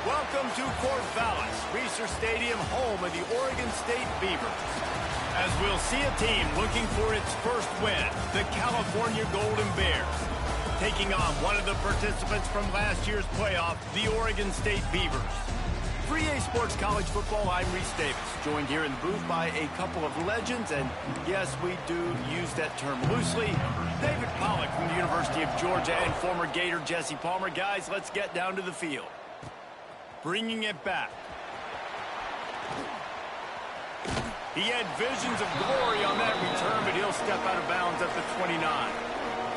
Welcome to Corvallis, Reser Stadium, home of the Oregon State Beavers. As we'll see a team looking for its first win, the California Golden Bears, taking on one of the participants from last year's playoff, the Oregon State Beavers. For EA Sports College Football, I'm Reese Davis, joined here in the booth by a couple of legends, and yes, we do use that term loosely. David Pollack from the University of Georgia and former Gator Jesse Palmer. Guys, let's get down to the field. Bringing it back. He had visions of glory on that return, but he'll step out of bounds at the 29.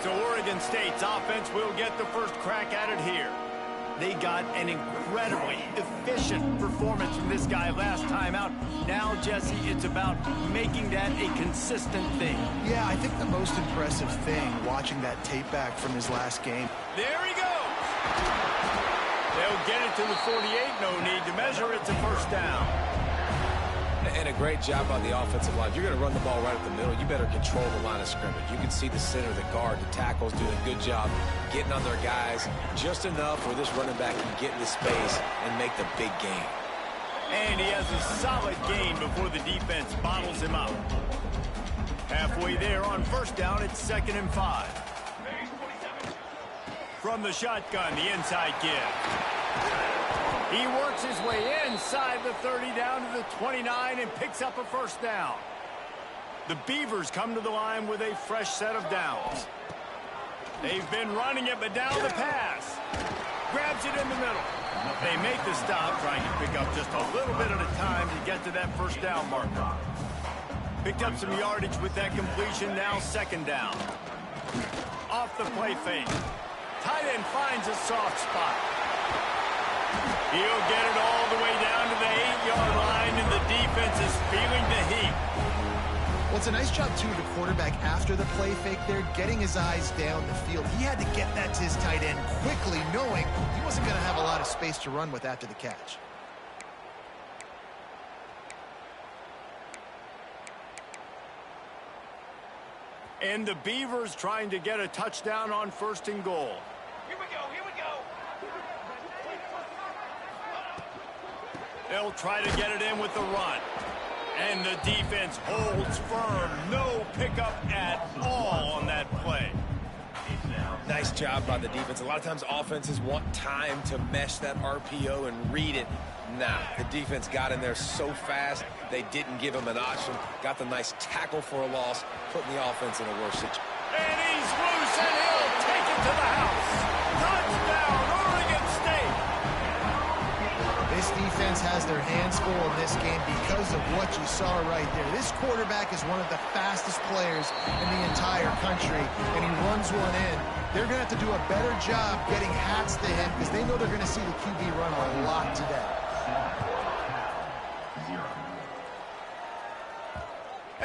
So Oregon State's offense will get the first crack at it here. They got an incredibly efficient performance from this guy last time out. Now, Jesse, it's about making that a consistent thing. Yeah, I think the most impressive thing, watching that tape back from his last game. There he goes. They'll get it to the 48. No need to measure. It's a first down. And a great job on the offensive line. If you're going to run the ball right up the middle, you better control the line of scrimmage. You can see the center, the guard, the tackles doing a good job getting on their guys just enough where this running back can get into space and make the big gain. And he has a solid gain before the defense bottles him up. Halfway there on first down, it's 2nd and 5. From the shotgun, the inside give. He works his way inside the 30 down to the 29 and picks up a first down. The Beavers come to the line with a fresh set of downs. They've been running it, but down the pass. Grabs it in the middle. They make the stop, trying to pick up just a little bit at a time to get to that first down marker. Picked up some yardage with that completion, now 2nd down. Off the play fake. Tight end finds a soft spot. He'll get it all the way down to the 8-yard line, and the defense is feeling the heat. Well, it's a nice job, too, the quarterback after the play fake there, getting his eyes down the field. He had to get that to his tight end quickly, knowing he wasn't going to have a lot of space to run with after the catch. And the Beavers trying to get a touchdown on 1st and goal. Here we go, here we go. They'll try to get it in with the run. And the defense holds firm. No pickup at all on that play. Nice job by the defense. A lot of times offenses want time to mesh that RPO and read it. Nah, the defense got in there so fast, they didn't give him an option. Got the nice tackle for a loss, putting the offense in a worse situation. And he's loose, and he'll take it to the house. Touchdown, Oregon State. This defense has their hands full in this game because of what you saw right there. This quarterback is one of the fastest players in the entire country, and he runs one in. They're going to have to do a better job getting hats to him because they know they're going to see the QB run a lot today.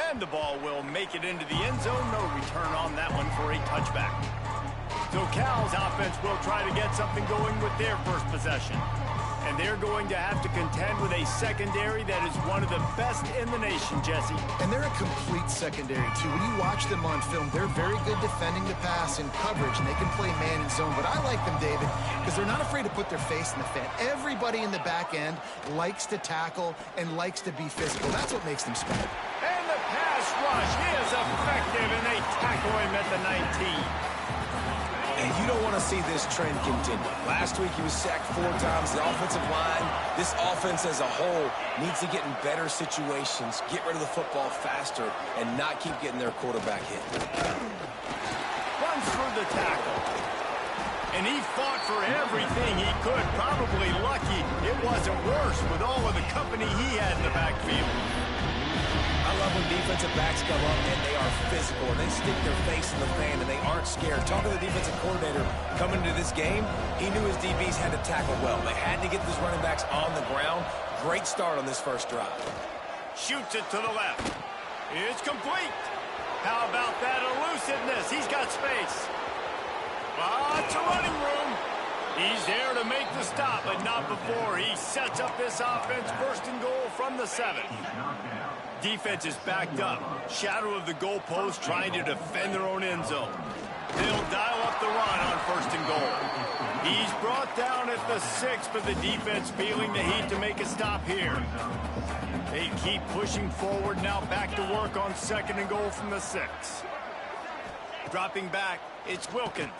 And the ball will make it into the end zone. No return on that one for a touchback. So Cal's offense will try to get something going with their first possession. And they're going to have to contend with a secondary that is one of the best in the nation, Jesse. And they're a complete secondary, too. When you watch them on film, they're very good defending the pass in coverage, and they can play man and zone. But I like them, David, because they're not afraid to put their face in the fan. Everybody in the back end likes to tackle and likes to be physical. That's what makes them special. And the pass rush is effective, and they tackle him at the 19. And you don't want to see this trend continue. Last week, he was sacked 4 times. The offensive line, this offense as a whole, needs to get in better situations, get rid of the football faster, and not keep getting their quarterback hit. Runs for the tackle. And he fought for everything he could. Probably lucky it wasn't worse with all of the company he had in the backfield. I love when defensive backs come up and they are physical and they stick their face in the fan and they aren't scared. Talking to the defensive coordinator coming into this game, he knew his DBs had to tackle well. They had to get these running backs on the ground. Great start on this first drive. Shoots it to the left. It's complete. How about that elusiveness? He's got space. Lots of running room. He's there to make the stop, but not before he sets up this offense. 1st and goal from the 7. Defense is backed up. Shadow of the goalpost trying to defend their own end zone. They'll dial up the run on 1st and goal. He's brought down at the 6, but the defense feeling the heat to make a stop here. They keep pushing forward, now back to work on 2nd and goal from the 6. Dropping back, it's Wilkins.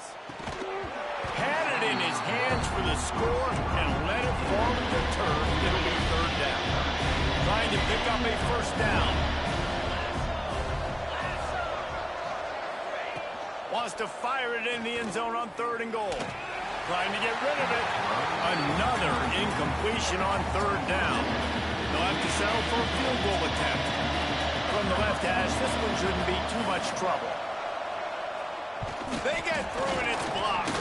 Had it in his hands for the score and let it fall to the turf. It'll be 3rd down. Trying to pick up a 1st down. Wants to fire it in the end zone on 3rd and goal. Trying to get rid of it. Another incompletion on 3rd down. They'll have to settle for a field goal attempt. From the left hash, this one shouldn't be too much trouble. They get through and it's blocked.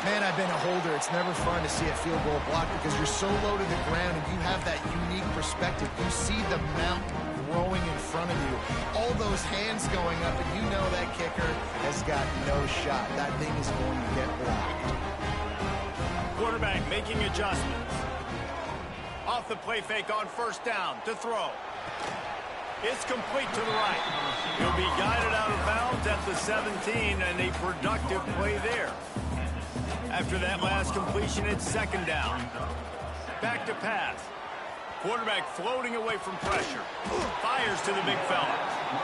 Man, I've been a holder. It's never fun to see a field goal blocked because you're so low to the ground and you have that unique perspective. You see the mountain growing in front of you. All those hands going up, and you know that kicker has got no shot. That thing is going to get blocked. Quarterback making adjustments. Off the play fake on 1st down to throw. It's complete to the right. He'll be guided out of bounds at the 17, and a productive play there. After that last completion, it's 2nd down. Back to pass. Quarterback floating away from pressure. Fires to the big fella.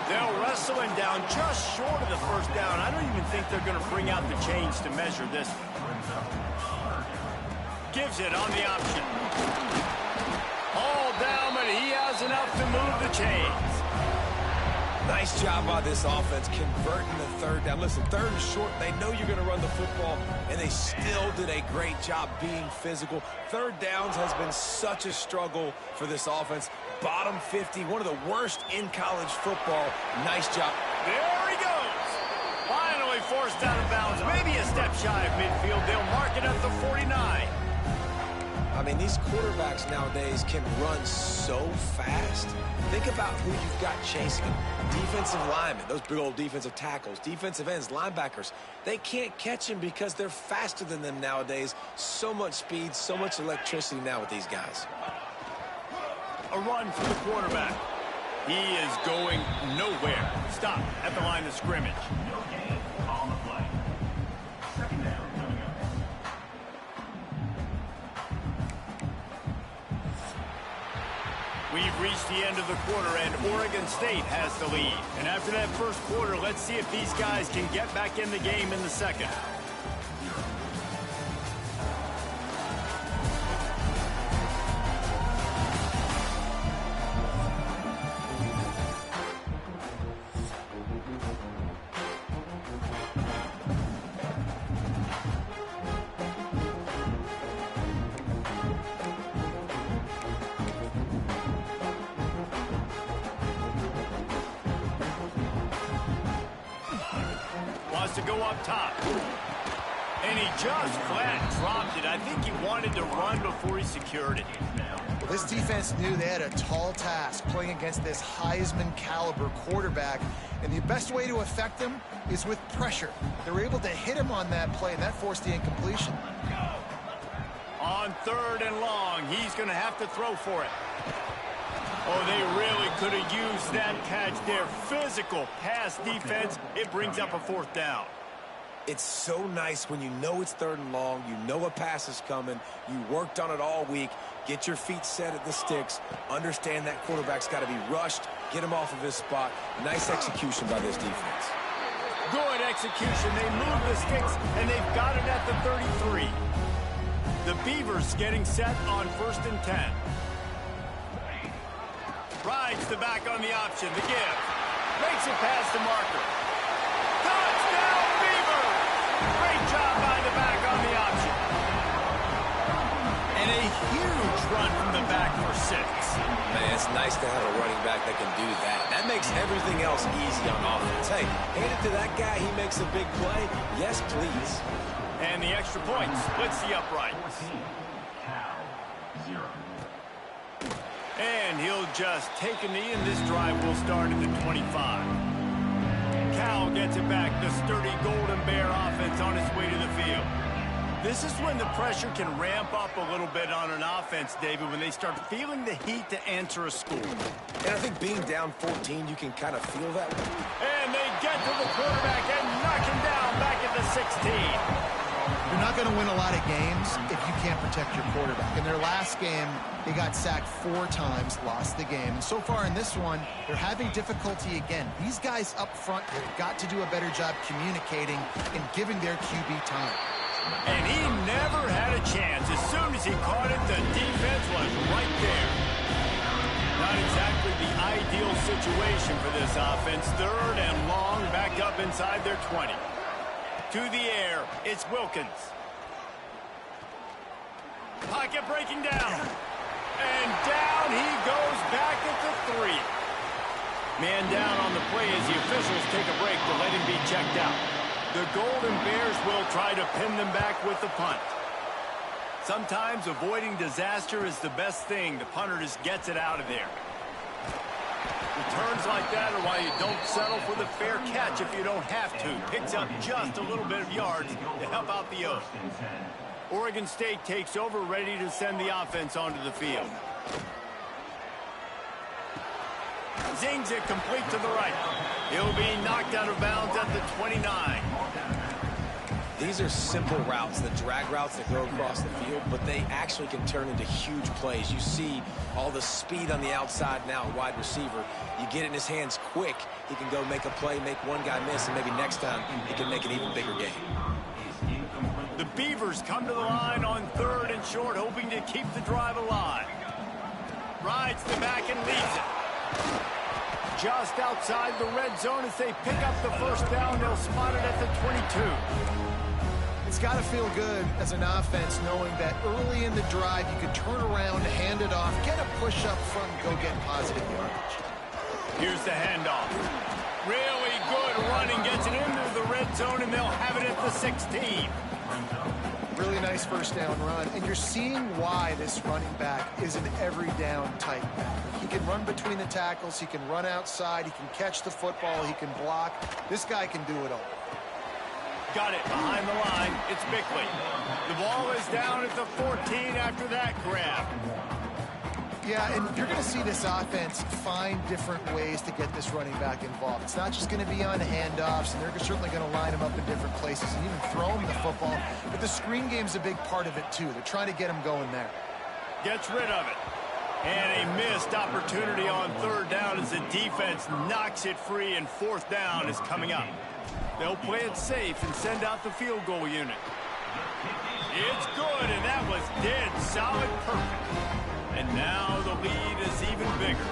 They'll wrestle him down just short of the 1st down. I don't even think they're going to bring out the chains to measure this. Gives it on the option. All down, but he has enough to move the chains. Nice job by this offense converting the 3rd down. Listen, 3rd and short, they know you're going to run the football, and they still did a great job being physical. 3rd downs has been such a struggle for this offense. Bottom 50, one of the worst in college football. Nice job. There he goes. Finally forced out of bounds. Maybe a step shy of midfield. They'll mark it at the 49. I mean, these quarterbacks nowadays can run so fast. Think about who you've got chasing them. Defensive linemen, those big old defensive tackles, defensive ends, linebackers. They can't catch them because they're faster than them nowadays. So much speed, so much electricity now with these guys. A run for the quarterback. He is going nowhere. Stop at the line of scrimmage. We've reached the end of the quarter, and Oregon State has the lead. And after that 1st quarter, let's see if these guys can get back in the game in the 2nd. To go up top. And he just flat dropped it. I think he wanted to run before he secured it. Well, this defense knew they had a tall task playing against this Heisman caliber quarterback, and the best way to affect him is with pressure. They were able to hit him on that play, and that forced the incompletion. On 3rd and long, he's going to have to throw for it. Oh, they really could have used that catch there. Physical pass defense. It brings up a 4th down. It's so nice when you know it's 3rd and long, you know a pass is coming, you worked on it all week, get your feet set at the sticks, understand that quarterback's got to be rushed, get him off of his spot. Nice execution by this defense. Good execution. They move the sticks, and they've got it at the 33. The Beavers getting set on 1st and 10. Rides the back on the option. The give. Makes it past the marker. Touchdown, Beavers! Great job by the back on the option. And a huge run from the back for 6. Man, it's nice to have a running back that can do that. That makes everything else easy on offense. Hey, hand it to that guy. He makes a big play. Yes, please. And the extra point splits the uprights. And he'll just take a knee, and this drive will start at the 25. Cal gets it back. The sturdy Golden Bear offense on its way to the field. This is when the pressure can ramp up a little bit on an offense, David, when they start feeling the heat to answer a score. And I think being down 14, you can kind of feel that. And they get to the quarterback and knock him down back at the 16. You're not going to win a lot of games if you can't protect your quarterback. In their last game, they got sacked 4 times, lost the game. And so far in this one, they're having difficulty again. These guys up front have got to do a better job communicating and giving their QB time. And he never had a chance. As soon as he caught it, the defense was right there. Not exactly the ideal situation for this offense. 3rd and long, back up inside their 20. To the air, it's Wilkins. Pocket breaking down. And down he goes back at the 3. Man down on the play as the officials take a break to let him be checked out. The Golden Bears will try to pin them back with the punt. Sometimes avoiding disaster is the best thing. The punter just gets it out of there. Returns like that are why you don't settle for the fair catch if you don't have to. Picks up just a little bit of yards to help out the O's. Oregon State takes over, ready to send the offense onto the field. Zings it complete to the right. He'll be knocked out of bounds at the 29. These are simple routes, the drag routes that go across the field, but they actually can turn into huge plays. You see all the speed on the outside now, wide receiver. You get it in his hands quick, he can go make a play, make one guy miss, and maybe next time he can make an even bigger game. The Beavers come to the line on 3rd and short, hoping to keep the drive alive. Rides the back and leaves it. Just outside the red zone as they pick up the first down. They'll spot it at the 22. It's got to feel good as an offense knowing that early in the drive you can turn around, hand it off, get a push up front, and go get positive yardage. Here's the handoff. Really good running, gets it into the red zone, and they'll have it at the 16. Really nice first down run, and you're seeing why this running back is an every down type back. He can run between the tackles, he can run outside, he can catch the football, he can block. This guy can do it all. Got it behind the line. It's Bickley. The ball is down at the 14 after that grab. Yeah, and you're going to see this offense find different ways to get this running back involved. It's not just going to be on handoffs, and they're certainly going to line him up in different places and even throw him the football. But the screen game's a big part of it, too. They're trying to get him going there. Gets rid of it. And a missed opportunity on 3rd down as the defense knocks it free, and 4th down is coming up. They'll play it safe and send out the field goal unit. It's good, and that was dead solid perfect. And now the lead is even bigger.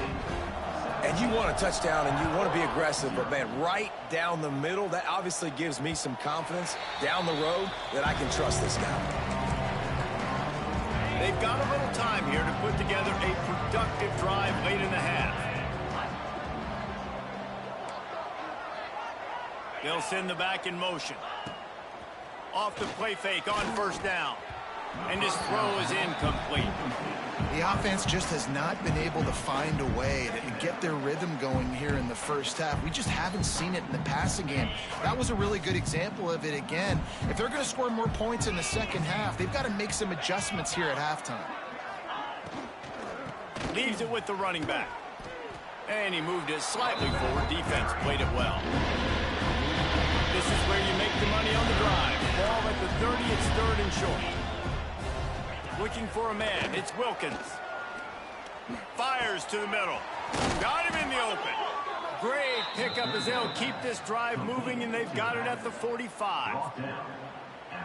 And you want a touchdown and you want to be aggressive, but man, right down the middle, that obviously gives me some confidence down the road that I can trust this guy. They've got a little time here to put together a productive drive late in the half. They'll send the back in motion. Off the play fake on 1st down. And his throw is incomplete. The offense just has not been able to find a way to get their rhythm going here in the first half. We just haven't seen it in the passing game. That was a really good example of it again. If they're going to score more points in the second half, they've got to make some adjustments here at halftime. Leaves it with the running back. And he moved it slightly forward. Defense played it well. This is where you make the money on the drive. Ball at the 30, it's 3rd and short. Looking for a man, it's Wilkins. Fires to the middle. Got him in the open. Great pickup as they'll keep this drive moving, and they've got it at the 45.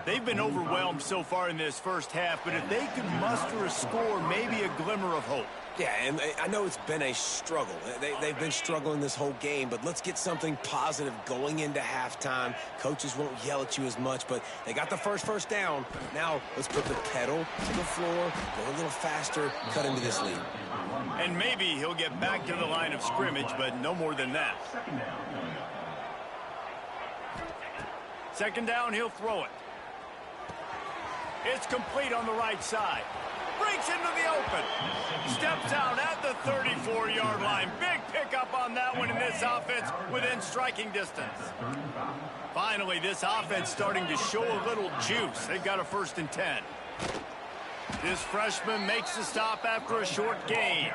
They've been overwhelmed so far in this first half, but if they could muster a score, maybe a glimmer of hope. Yeah, and I know it's been a struggle. They've been struggling this whole game, but let's get something positive going into halftime. Coaches won't yell at you as much, but they got the first down. Now let's put the pedal to the floor, go a little faster, cut into this lead. And maybe he'll get back to the line of scrimmage, but no more than that. 2nd down, he'll throw it. It's complete on the right side. Breaks into the open. Steps out at the 34-yard line. Big pickup on that one, in this offense within striking distance. Finally, this offense starting to show a little juice. They've got a 1st and 10. This freshman makes the stop after a short gain.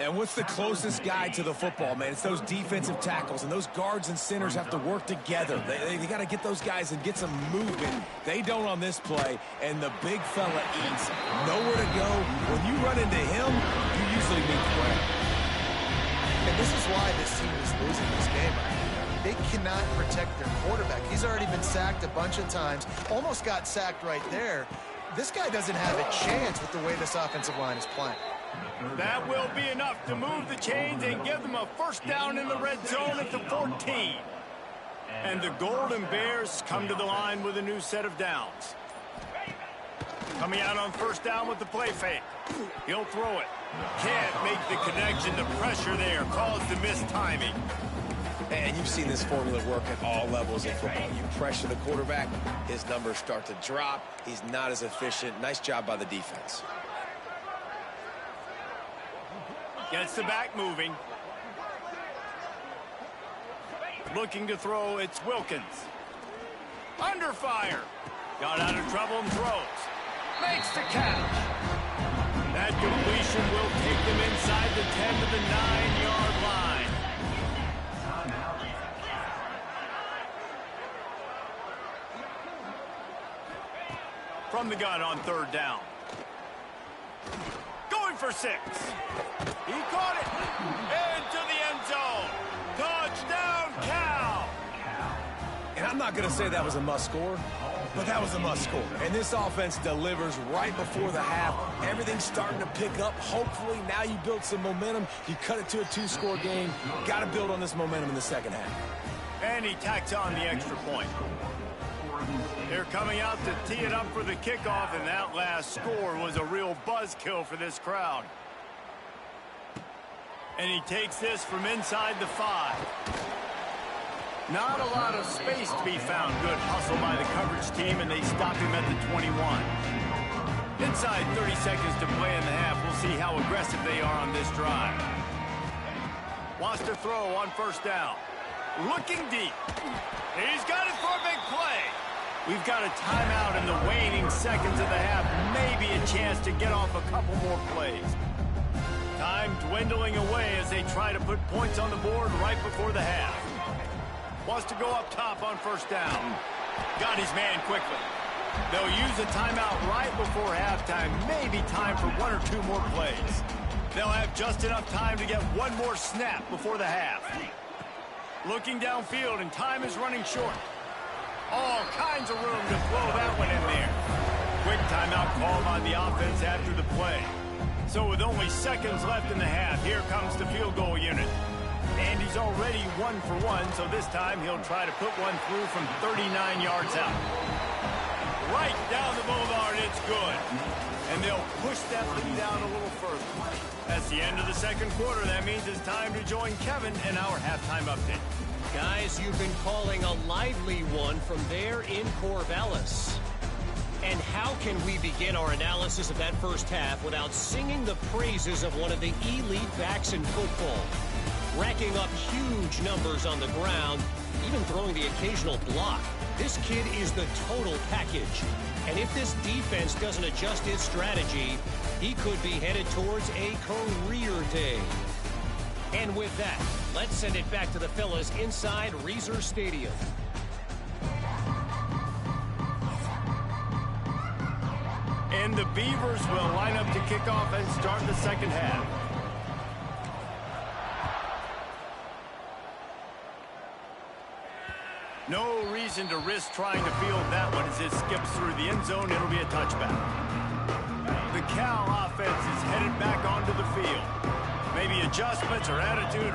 And what's the closest guy to the football, man? It's those defensive tackles, and those guards and centers have to work together. They got to get those guys and get some movement. They don't on this play, and the big fella eats. Nowhere to go. When you run into him, you usually meet the ground. And this is why this team is losing this game. They cannot protect their quarterback. He's already been sacked a bunch of times, almost got sacked right there. This guy doesn't have a chance with the way this offensive line is playing. That will be enough to move the chains and give them a first down in the red zone at the 14. And the Golden Bears come to the line with a new set of downs. Coming out on first down with the play fake. He'll throw it. Can't make the connection. The pressure there caused the missed timing. And you've seen this formula work at all levels of football. You pressure the quarterback, his numbers start to drop. He's not as efficient. Nice job by the defense. Gets the back moving. Looking to throw, it's Wilkins. Under fire. Got out of trouble and throws. Makes the catch. That completion will take them inside the 10 to the 9-yard line. From the gun on third down. Going for 6. He caught it. Into the end zone. Touchdown, Cal. And I'm not going to say that was a must score, but that was a must score. And this offense delivers right before the half. Everything's starting to pick up. Hopefully now you build some momentum. You cut it to a 2-score game. Got to build on this momentum in the second half. And he tacks on the extra point. They're coming out to tee it up for the kickoff, and that last score was a real buzzkill for this crowd. And he takes this from inside the 5. Not a lot of space to be found. Good hustle by the coverage team, and they stop him at the 21. Inside 30 seconds to play in the half. We'll see how aggressive they are on this drive. Wants to throw on first down. Looking deep. He's got it for a big play. We've got a timeout in the waning seconds of the half. Maybe a chance to get off a couple more plays. Time dwindling away as they try to put points on the board right before the half. Wants to go up top on first down. Got his man quickly. They'll use a timeout right before halftime. Maybe time for 1 or 2 more plays. They'll have just enough time to get one more snap before the half. Looking downfield, and time is running short. All kinds of room to throw that one in there. Quick timeout called on the offense after the play. So with only seconds left in the half, here comes the field goal unit. And he's already 1 for 1, so this time he'll try to put one through from 39 yards out. Right down the boulevard, it's good. And they'll push that lead down a little further. That's the end of the second quarter. That means it's time to join Kevin in our halftime update. Guys, you've been calling a lively one from there in Corvallis. And how can we begin our analysis of that first half without singing the praises of one of the elite backs in football? Racking up huge numbers on the ground, even throwing the occasional block. This kid is the total package. And if this defense doesn't adjust its strategy, he could be headed towards a career day. And with that, let's send it back to the fellas inside Reser Stadium. And the Beavers will line up to kick off and start the second half. No reason to risk trying to field that one as it skips through the end zone. It'll be a touchback. The Cal offense is headed back onto the field. Maybe adjustments or attitude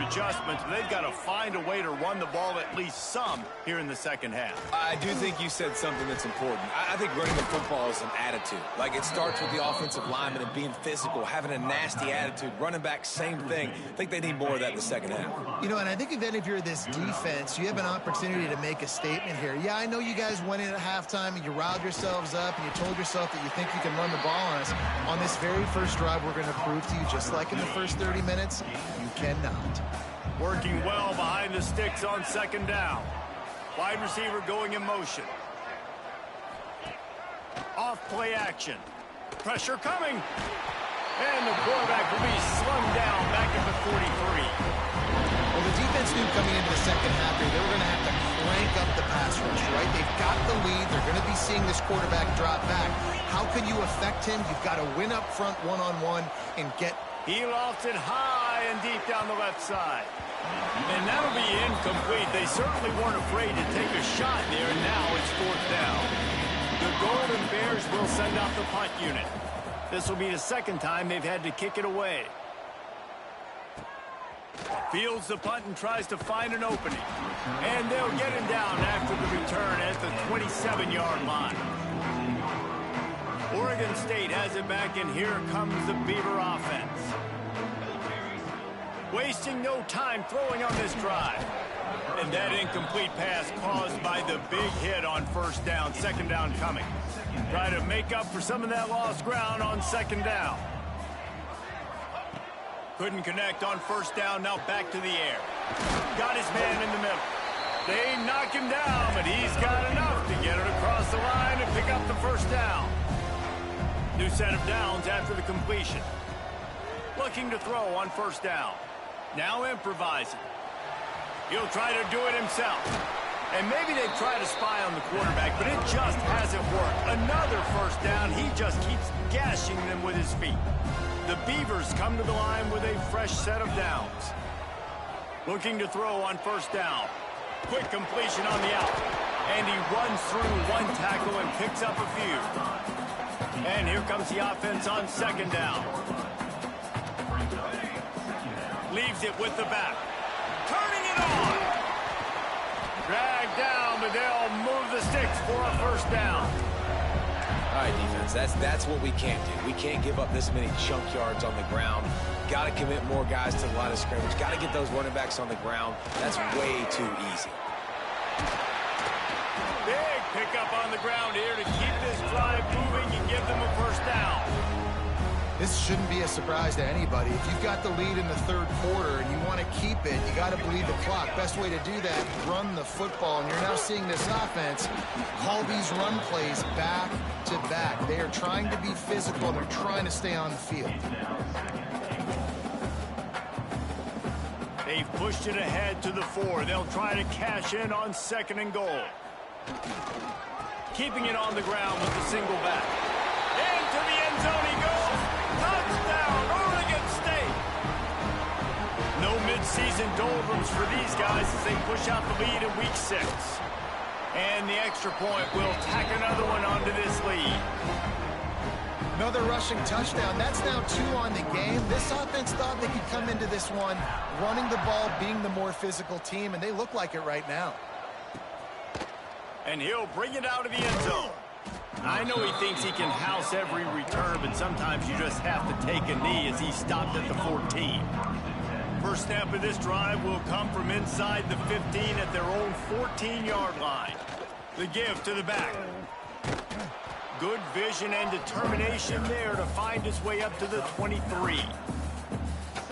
adjustments. But they've got to find a way to run the ball at least some here in the second half. I do think you said something that's important. I think running the football is an attitude. Like, it starts with the offensive lineman and being physical, having a nasty attitude. Running back, same thing. I think they need more of that in the second half. You know, and I think if you're this defense, you have an opportunity to make a statement here. Yeah, I know you guys went in at halftime and you riled yourselves up and you told yourself that you think you can run the ball on us. On this very first drive, we're going to prove to you, just like in the first 30 minutes, you cannot. Working well behind the sticks on second down. Wide receiver going in motion. Off play action. Pressure coming. And the quarterback will be slung Well, the defense knew coming into the second half here, they were going to have to crank up the pass rush, right? They've got the lead. They're going to be seeing this quarterback drop back. How can you affect him? You've got to win up front one-on-one and get... He lofts it high and deep down the left side. And that'll be incomplete. They certainly weren't afraid to take a shot there, and now it's fourth down. The Golden Bears will send out the punt unit. This will be the second time they've had to kick it away. Fields the punt and tries to find an opening. And they'll get him down after the return at the 27-yard line. Oregon State has it back, and here comes the Beaver offense. Wasting no time throwing on this drive. And that incomplete pass caused by the big hit on first down. Second down coming. Try to make up for some of that lost ground on second down. Couldn't connect on first down. Now back to the air. Got his man in the middle. They knock him down, but he's got enough to get it across the line and pick up the first down. New set of downs after the completion. Looking to throw on first down. Now improvising. He'll try to do it himself. And maybe they try to spy on the quarterback, but it just hasn't worked. Another first down. He just keeps gashing them with his feet. The Beavers come to the line with a fresh set of downs. Looking to throw on first down. Quick completion on the out. And he runs through one tackle and picks up a few. And here comes the offense on second down. Leaves it with the back. Turning it on. Dragged down, but they'll move the sticks for a first down. All right, defense, that's what we can't do. We can't give up this many chunk yards on the ground. Got to commit more guys to the line of scrimmage. Got to get those running backs on the ground. That's way too easy. Big pickup on the ground here to keep this drive moving and give them a first down. This shouldn't be a surprise to anybody. If you've got the lead in the third quarter and you want to keep it, you got to bleed the clock. Best way to do that, run the football. And you're now seeing this offense call these run plays back to back. They are trying to be physical, and they're trying to stay on the field. They've pushed it ahead to the 4. They'll try to cash in on second and goal. Keeping it on the ground with the single back. Into the end zone he goes. Touchdown, Oregon State. No midseason doldrums for these guys as they push out the lead in week 6. And the extra point will tack another one onto this lead. Another rushing touchdown. That's now 2 on the game. This offense thought they could come into this one running the ball, being the more physical team, and they look like it right now. And he'll bring it out of the end zone. I know he thinks he can house every return, but sometimes you just have to take a knee as he stopped at the 14. First snap of this drive will come from inside the 15 at their own 14-yard line. The give to the back. Good vision and determination there to find his way up to the 23.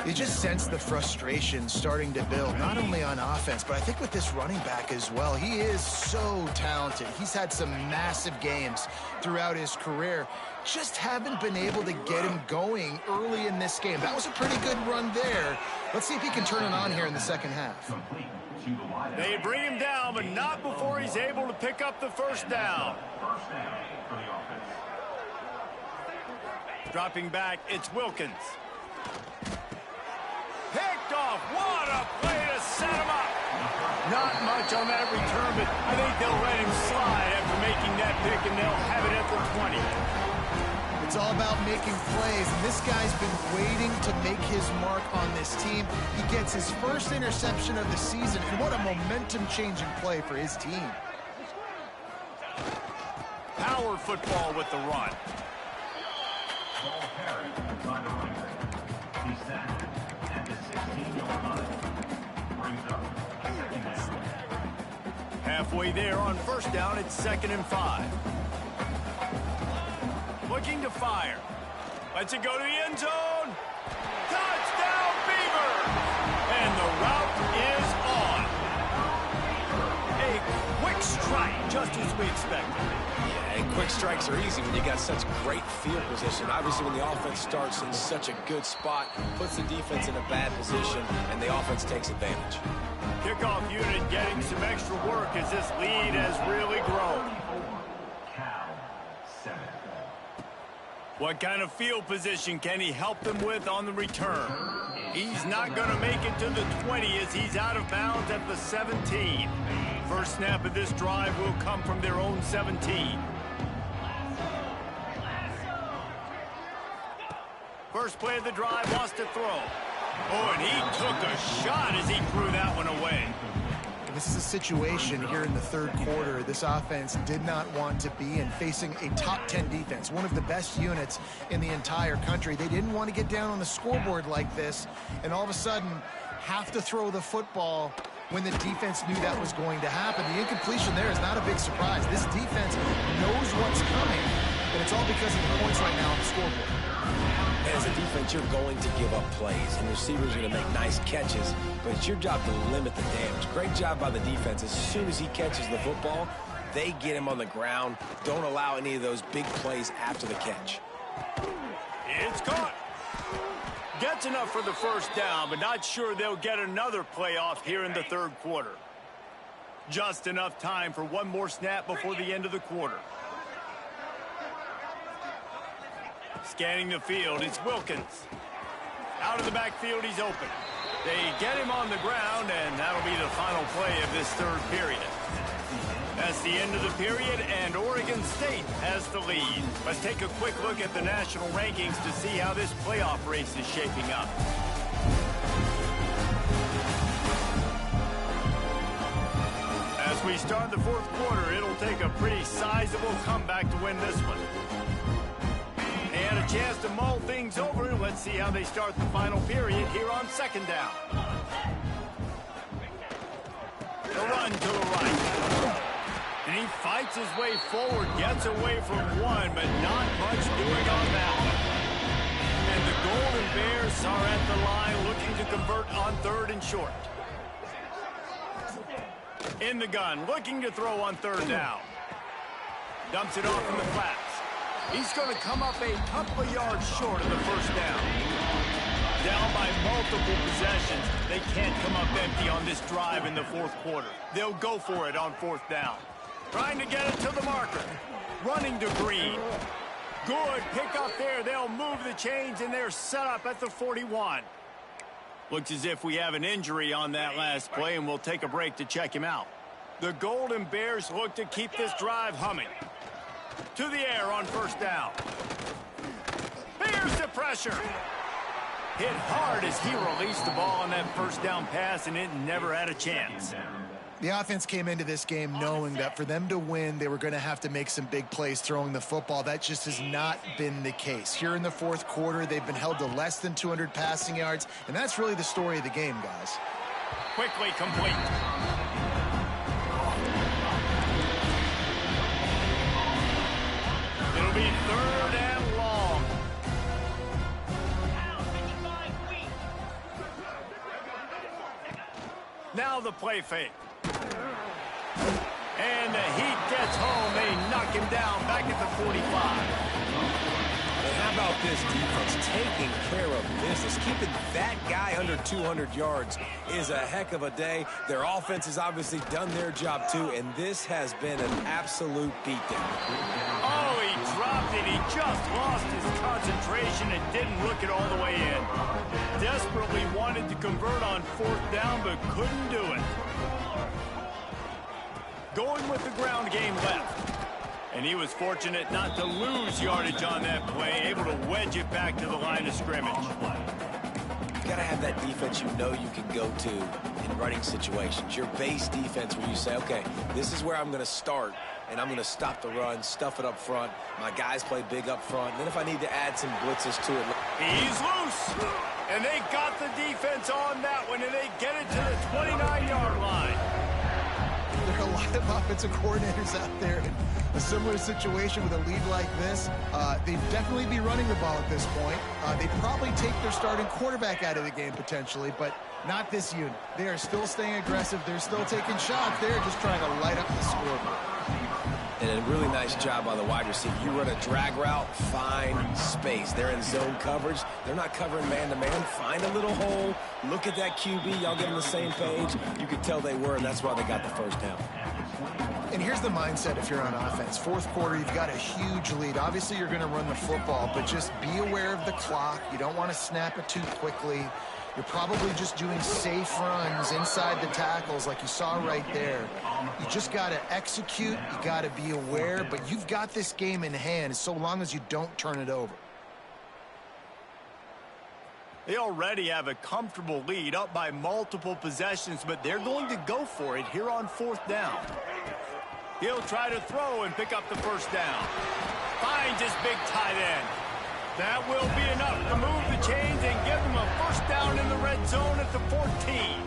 You just sense the frustration starting to build, not only on offense, but I think with this running back as well. He is so talented. He's had some massive games throughout his career. Just haven't been able to get him going early in this game. That was a pretty good run there. Let's see if he can turn it on here in the second half. They bring him down, but not before he's able to pick up the first down. Dropping back, it's Wilkins. Picked off. What a play to set him up. Not much on that return, but I think they'll let him slide after making that pick, and they'll have it at the 20. It's all about making plays, and this guy's been waiting to make his mark on this team. He gets his first interception of the season, and what a momentum-changing play for his team. Power football with the run. Halfway there on first down, it's 2nd and 5. Looking to fire. Lets it go to the end zone. Touchdown, Beaver! And the route is on. A quick strike, just as we expected. Yeah, a quick strikes are easy when you got such great field position. Obviously, when the offense starts in such a good spot, puts the defense in a bad position, and the offense takes advantage. Kickoff unit getting some extra work as this lead has really grown. What kind of field position can he help them with on the return? He's not going to make it to the 20 as he's out of bounds at the 17. First snap of this drive will come from their own 17. First play of the drive, wants to throw. Oh, and he took a shot as he threw that one away. This is a situation here in the third quarter this offense did not want to be in, facing a top 10 defense, one of the best units in the entire country. They didn't want to get down on the scoreboard like this and all of a sudden have to throw the football when the defense knew that was going to happen. The incompletion there is not a big surprise. This defense knows what's coming, and it's all because of the points right now on the scoreboard. As a defense, you're going to give up plays, and receivers are going to make nice catches, but it's your job to limit the damage. Great job by the defense. As soon as he catches the football, they get him on the ground. Don't allow any of those big plays after the catch. It's caught. Gets enough for the first down, but not sure they'll get another playoff here in the third quarter. Just enough time for one more snap before the end of the quarter. Scanning the field, it's Wilkins. Out of the backfield, he's open. They get him on the ground, and that'll be the final play of this third period. That's the end of the period, and Oregon State has the lead. Let's take a quick look at the national rankings to see how this playoff race is shaping up. As we start the fourth quarter, it'll take a pretty sizable comeback to win this one. And a chance to mull things over. Let's see how they start the final period here on second down. The run to the right. And he fights his way forward, gets away from one, but not much doing on that one. And the Golden Bears are at the line looking to convert on third and short. In the gun, looking to throw on third down. Dumps it off in the flats. He's going to come up a couple of yards short of the first down. Down by multiple possessions. They can't come up empty on this drive in the fourth quarter. They'll go for it on fourth down. Trying to get it to the marker. Running to Green. Good pick up there. They'll move the chains, and they're set up at the 41. Looks as if we have an injury on that last play, and we'll take a break to check him out. The Golden Bears look to keep this drive humming. To the air on first down. Here's the pressure. Hit hard as he released the ball on that first down pass, and it never had a chance. The offense came into this game knowing that for them to win, they were going to have to make some big plays throwing the football. That just has not been the case. Here in the fourth quarter, they've been held to less than 200 passing yards, and that's really the story of the game, guys. Quickly complete. It'll be third and long. Now the play fake. And the Heat gets home. They knock him down back at the 45. And how about this defense taking care of business? Keeping that guy under 200 yards is a heck of a day. Their offense has obviously done their job too, and this has been an absolute beatdown. Oh, he dropped it. He just lost his concentration and didn't look it all the way in. Desperately wanted to convert on fourth down, but couldn't do it. Going with the ground game left. And he was fortunate not to lose yardage on that play, able to wedge it back to the line of scrimmage. You got to have that defense you know you can go to in running situations. Your base defense where you say, okay, this is where I'm going to start, and I'm going to stop the run, stuff it up front. My guys play big up front. Then if I need to add some blitzes to it. He's loose. And they got the defense on that one, and they get it to the 29-yard line. There are a lot of offensive coordinators out there in a similar situation with a lead like this. They'd definitely be running the ball at this point. They'd probably take their starting quarterback out of the game potentially, but not this unit. They are still staying aggressive. They're still taking shots. They're just trying to light up the scoreboard. And a really nice job by the wide receiver. You run a drag route, find space. They're in zone coverage. They're not covering man-to-man. Find a little hole. Look at that QB. Y'all get on the same page. You could tell they were, and that's why they got the first down. And here's the mindset if you're on offense. Fourth quarter, you've got a huge lead. Obviously, you're going to run the football, but just be aware of the clock. You don't want to snap it too quickly. You're probably just doing safe runs inside the tackles like you saw right there. You just got to execute. You got to be aware, but you've got this game in hand so long as you don't turn it over. They already have a comfortable lead up by multiple possessions, but they're going to go for it here on fourth down. He'll try to throw and pick up the first down. Finds his big tight end. That will be enough to move the chains and give them a first down in the red zone at the 14.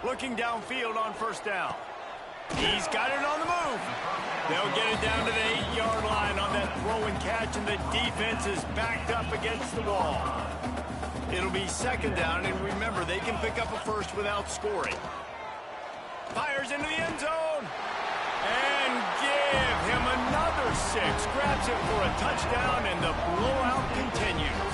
Looking downfield on first down. He's got it on the move. They'll get it down to the 8-yard line on that throw and catch, and the defense is backed up against the wall. It'll be second down, and remember, they can pick up a first without scoring. Fires into the end zone. And give him another 6. Grabs it for a touchdown, and the blowout continues.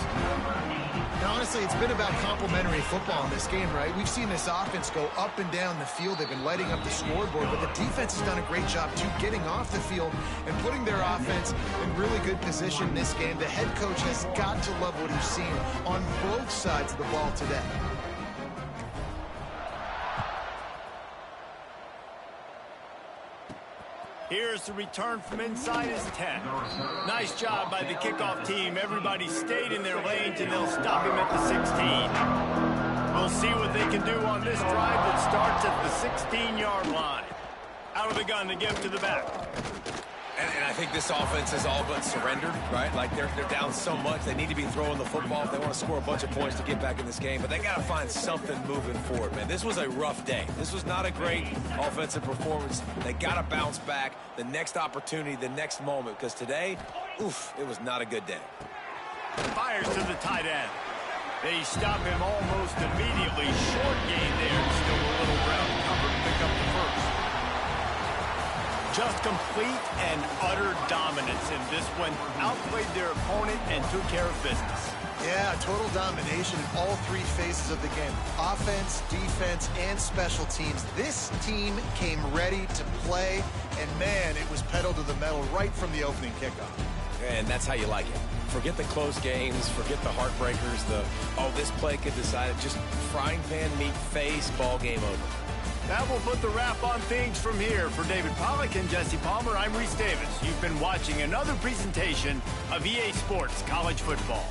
And honestly, it's been about complementary football in this game, right? We've seen this offense go up and down the field. They've been lighting up the scoreboard, but the defense has done a great job, too, getting off the field and putting their offense in really good position in this game. The head coach has got to love what he's seen on both sides of the ball today. Here's the return from inside his 10. Nice job by the kickoff team. Everybody stayed in their lanes, and they'll stop him at the 16. We'll see what they can do on this drive that starts at the 16-yard line. Out of the gun to give to the back. And I think this offense is all but surrendered, right? Like they're down so much. They need to be throwing the football if they want to score a bunch of points to get back in this game. But they got to find something moving forward, man. This was a rough day. This was not a great offensive performance. They got to bounce back the next opportunity, the next moment. Because today, oof, it was not a good day. Fires to the tight end. They stop him almost immediately. Short gain there. Still a little ground cover to pick up the first. Just complete and utter dominance in this one. Outplayed their opponent and took care of business. Yeah, total domination in all three phases of the game. Offense, defense, and special teams. This team came ready to play, and man, it was pedal to the metal right from the opening kickoff. And that's how you like it. Forget the close games, forget the heartbreakers, this play could decide it. Just frying pan meet face, ball game over. That will put the wrap on things from here. For David Pollack and Jesse Palmer, I'm Reese Davis. You've been watching another presentation of EA Sports College Football.